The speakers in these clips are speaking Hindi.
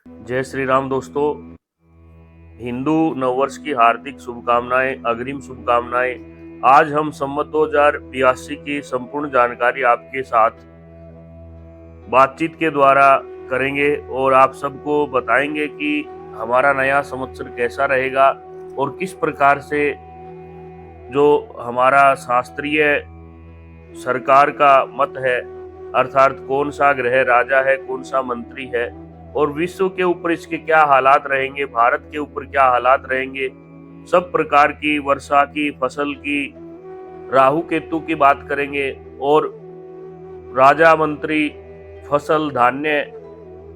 जय श्री राम दोस्तों। हिंदू नववर्ष की हार्दिक शुभकामनाएं, अग्रिम शुभकामनाएं। आज हम संवत 2082 की संपूर्ण जानकारी आपके साथ बातचीत के द्वारा करेंगे और आप सबको बताएंगे कि हमारा नया संवत्सर कैसा रहेगा और किस प्रकार से जो हमारा शास्त्रीय सरकार का मत है, अर्थात कौन सा ग्रह राजा है, कौन सा मंत्री है और विश्व के ऊपर इसके क्या हालात रहेंगे, भारत के ऊपर क्या हालात रहेंगे, सब प्रकार की वर्षा की, फसल की, राहु केतु की बात करेंगे और राजा मंत्री, फसल, धान्य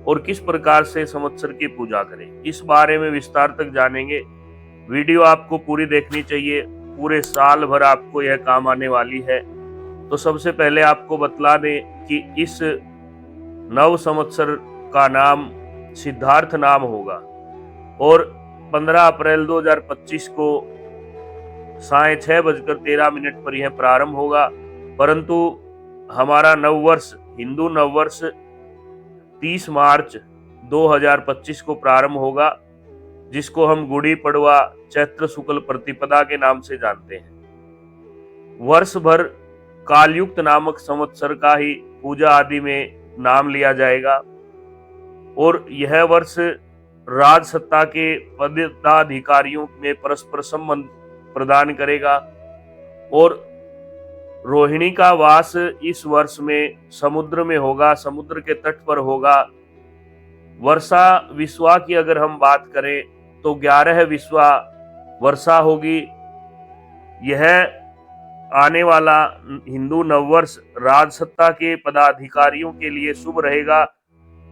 और किस प्रकार से संवत्सर की पूजा करें, इस बारे में विस्तार तक जानेंगे। वीडियो आपको पूरी देखनी चाहिए, पूरे साल भर आपको यह काम आने वाली है। तो सबसे पहले आपको बतला दें कि इस नव संवत्सर का नाम सिद्धार्थ नाम होगा और 15 अप्रैल 2025 को 6:13 पर यह प्रारंभ होगा। परंतु हमारा नववर्ष, हिंदू नववर्ष 30 मार्च 2025 को प्रारंभ होगा, जिसको हम गुड़ी पड़वा चैत्र शुक्ल प्रतिपदा के नाम से जानते हैं। वर्ष भर कालयुक्त नामक संवत्सर का ही पूजा आदि में नाम लिया जाएगा और यह वर्ष राज सत्ता के पदाधिकारियों में परस्पर संबंध प्रदान करेगा और रोहिणी का वास इस वर्ष में समुद्र में होगा, समुद्र के तट पर होगा। वर्षा विश्वा की अगर हम बात करें तो 11 विश्वा वर्षा होगी। यह आने वाला हिंदू नववर्ष राजसत्ता के पदाधिकारियों के लिए शुभ रहेगा।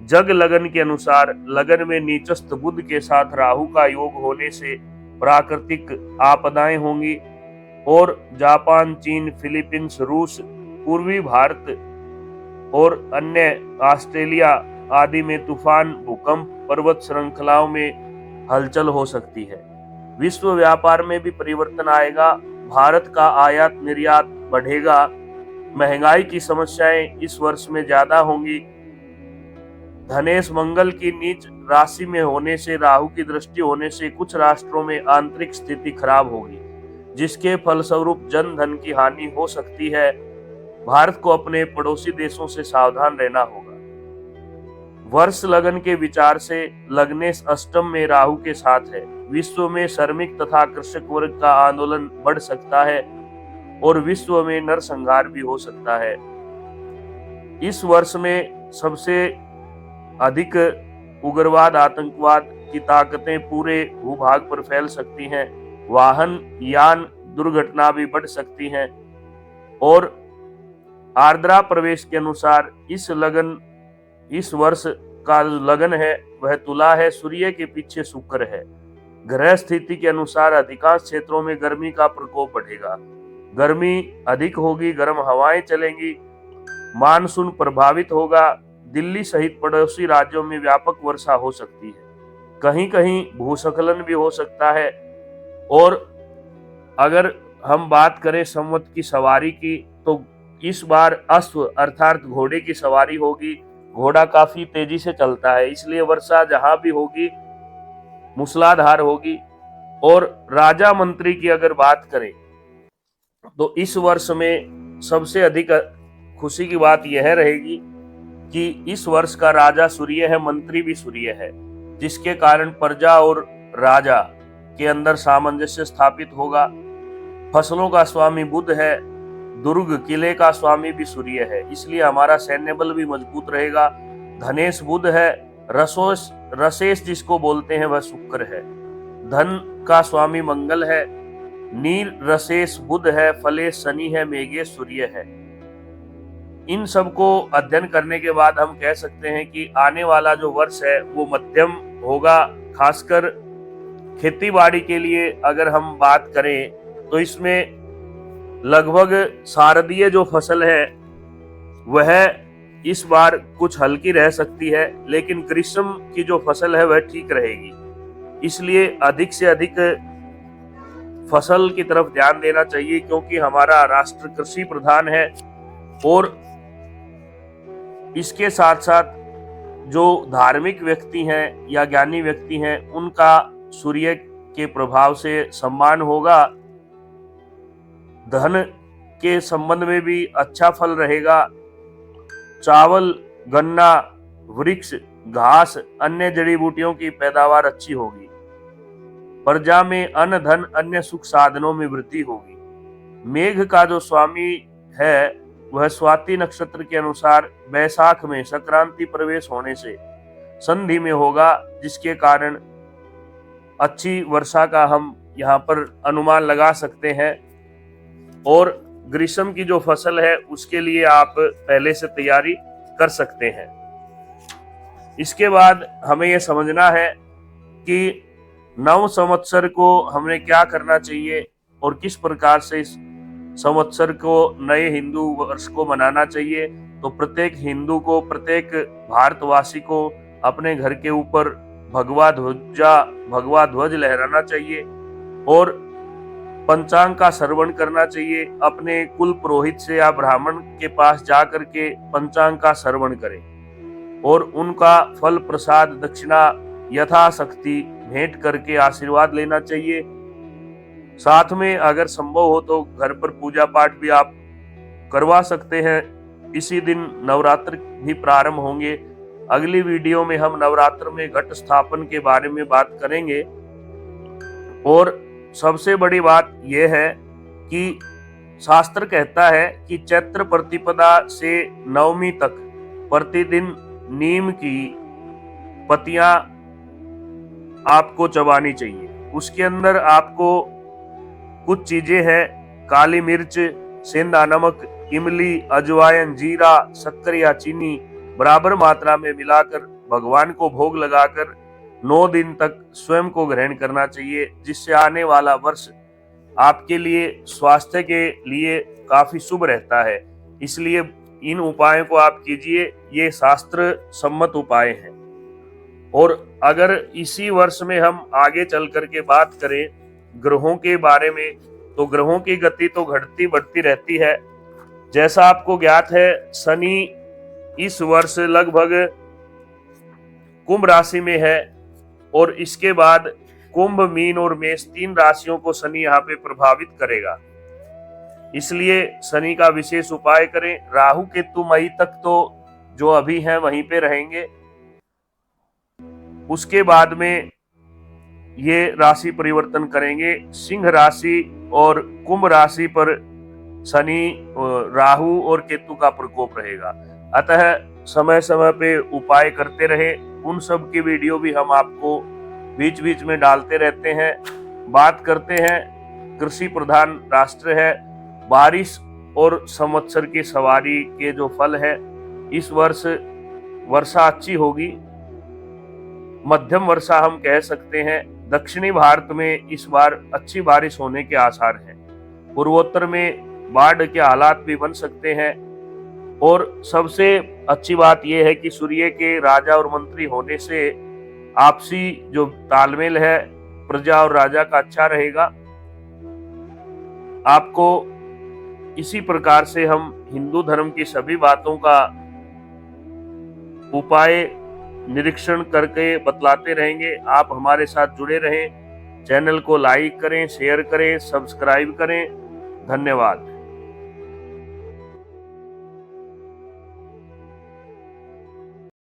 जग लगन के अनुसार लगन में नीचस्थ बुध के साथ राहु का योग होने से प्राकृतिक आपदाएं होंगी और जापान, चीन, फिलीपींस, रूस, पूर्वी भारत और अन्य ऑस्ट्रेलिया आदि में तूफान, भूकंप, पर्वत श्रृंखलाओं में हलचल हो सकती है। विश्व व्यापार में भी परिवर्तन आएगा। भारत का आयात निर्यात बढ़ेगा। महंगाई की समस्याएं इस वर्ष में ज्यादा होंगी। धनेश मंगल की नीच राशि में होने से, राहु की दृष्टि होने से कुछ राष्ट्रों में आंतरिक स्थिति खराब होगी, जिसके फलस्वरूप जन धन की हानि हो सकती है। भारत को अपने पड़ोसी देशों से सावधान रहना होगा। वर्ष लगन के विचार से लग्नेश अष्टम में राहु के साथ है। विश्व में श्रमिक तथा कृषक वर्ग का आंदोलन बढ़ सकता है और विश्व में नरसंहार भी हो सकता है। इस वर्ष में सबसे अधिक उग्रवाद, आतंकवाद की ताकतें पूरे भूभाग पर फैल सकती हैं। वाहन, यान दुर्घटना भी बढ़ सकती हैं और आर्द्रा प्रवेश के अनुसार इस वर्ष का लगन है वह तुला है। सूर्य के पीछे शुक्र है। ग्रह स्थिति के अनुसार अधिकांश क्षेत्रों में गर्मी का प्रकोप बढ़ेगा। गर्मी अधिक होगी, गर्म हवाएं चलेंगी, मानसून प्रभावित होगा। दिल्ली सहित पड़ोसी राज्यों में व्यापक वर्षा हो सकती है। कहीं कहीं भूस्खलन भी हो सकता है। और अगर हम बात करें संवत की सवारी की तो इस बार अश्व अर्थात घोड़े की सवारी होगी। घोड़ा काफी तेजी से चलता है, इसलिए वर्षा जहां भी होगी मूसलाधार होगी। और राजा मंत्री की अगर बात करें तो इस वर्ष में सबसे अधिक खुशी की बात यह रहेगी कि इस वर्ष का राजा सूर्य है, मंत्री भी सूर्य है, जिसके कारण प्रजा और राजा के अंदर सामंजस्य स्थापित होगा। फसलों का स्वामी बुध है। दुर्ग किले का स्वामी भी सूर्य है, इसलिए हमारा सैन्य बल भी मजबूत रहेगा। धनेश बुध है। रसेश जिसको बोलते हैं वह शुक्र है। धन का स्वामी मंगल है। नीर रसेश बुध है। फलेश शनि है। मेघेश सूर्य है। इन सब को अध्ययन करने के बाद हम कह सकते हैं कि आने वाला जो वर्ष है वो मध्यम होगा। खासकर खेती बाड़ी के लिए अगर हम बात करें तो इसमें लगभग शारदीय जो फसल है वह इस बार कुछ हल्की रह सकती है, लेकिन ग्रीष्म की जो फसल है वह ठीक रहेगी। इसलिए अधिक से अधिक फसल की तरफ ध्यान देना चाहिए, क्योंकि हमारा राष्ट्र कृषि प्रधान है। और इसके साथ साथ जो धार्मिक व्यक्ति हैं या ज्ञानी व्यक्ति हैं उनका सूर्य के प्रभाव से सम्मान होगा। धन के संबंध में भी अच्छा फल रहेगा। चावल, गन्ना, वृक्ष, घास, अन्य जड़ी बूटियों की पैदावार अच्छी होगी। प्रजा में अन्न, धन, अन्य सुख साधनों में वृद्धि होगी। मेघ का जो स्वामी है वह स्वाति नक्षत्र के अनुसार वैशाख में संक्रांति प्रवेश होने से संधि में होगा, जिसके कारण अच्छी वर्षा का हम यहाँ पर अनुमान लगा सकते हैं। और ग्रीष्म की जो फसल है उसके लिए आप पहले से तैयारी कर सकते हैं। इसके बाद हमें यह समझना है कि नव संवत्सर को हमें क्या करना चाहिए और किस प्रकार से इस संवत्सर को, नए हिंदू वर्ष को मनाना चाहिए। तो प्रत्येक हिंदू को, प्रत्येक भारतवासी को अपने घर के ऊपर भगवा ध्वज लहराना चाहिए और पंचांग का श्रवण करना चाहिए। अपने कुल पुरोहित से या ब्राह्मण के पास जाकर के पंचांग का श्रवण करें और उनका फल, प्रसाद, दक्षिणा यथाशक्ति भेंट करके आशीर्वाद लेना चाहिए। साथ में अगर संभव हो तो घर पर पूजा पाठ भी आप करवा सकते हैं। इसी दिन नवरात्र भी प्रारंभ होंगे। अगली वीडियो में हम नवरात्र में घट स्थापन के बारे में बात करेंगे। और सबसे बड़ी बात यह है कि शास्त्र कहता है कि चैत्र प्रतिपदा से नवमी तक प्रतिदिन नीम की पत्तियां आपको चबानी चाहिए। उसके अंदर आपको कुछ चीजें हैं, काली मिर्च, सेंधा नमक, इमली, अजवाइन, जीरा, शक्कर या चीनी बराबर मात्रा में मिलाकर भगवान को भोग लगाकर 9 दिन तक स्वयं को ग्रहण करना चाहिए, जिससे आने वाला वर्ष आपके लिए स्वास्थ्य के लिए काफी शुभ रहता है। इसलिए इन उपायों को आप कीजिए, ये शास्त्र सम्मत उपाय हैं। और अगर इसी वर्ष में हम आगे चल करके बात करें ग्रहों के बारे में, तो ग्रहों की गति तो घटती बढ़ती रहती है। जैसा आपको ज्ञात है, शनि इस वर्ष लगभग कुंभ राशि में है और इसके बाद कुंभ, मीन और मेष 3 राशियों को शनि यहाँ पे प्रभावित करेगा। इसलिए शनि का विशेष उपाय करें। राहु केतु मई तक तो जो अभी हैं वहीं पे रहेंगे, उसके बाद में ये राशि परिवर्तन करेंगे। सिंह राशि और कुंभ राशि पर शनि, राहु और केतु का प्रकोप रहेगा। अतः समय समय पे उपाय करते रहे। उन सब की वीडियो भी हम आपको बीच बीच में डालते रहते हैं। बात करते हैं, कृषि प्रधान राष्ट्र है, बारिश और संवत्सर की सवारी के जो फल है, इस वर्ष वर्षा अच्छी होगी, मध्यम वर्षा हम कह सकते हैं। दक्षिणी भारत में इस बार अच्छी बारिश होने के आसार हैं। पूर्वोत्तर में बाढ़ के हालात भी बन सकते हैं। और सबसे अच्छी बात यह है कि सूर्य के राजा और मंत्री होने से आपसी जो तालमेल है प्रजा और राजा का अच्छा रहेगा। आपको इसी प्रकार से हम हिंदू धर्म की सभी बातों का उपाय निरीक्षण करके बतलाते रहेंगे। आप हमारे साथ जुड़े रहें। चैनल को लाइक करें, शेयर करें, सब्सक्राइब करें। धन्यवाद।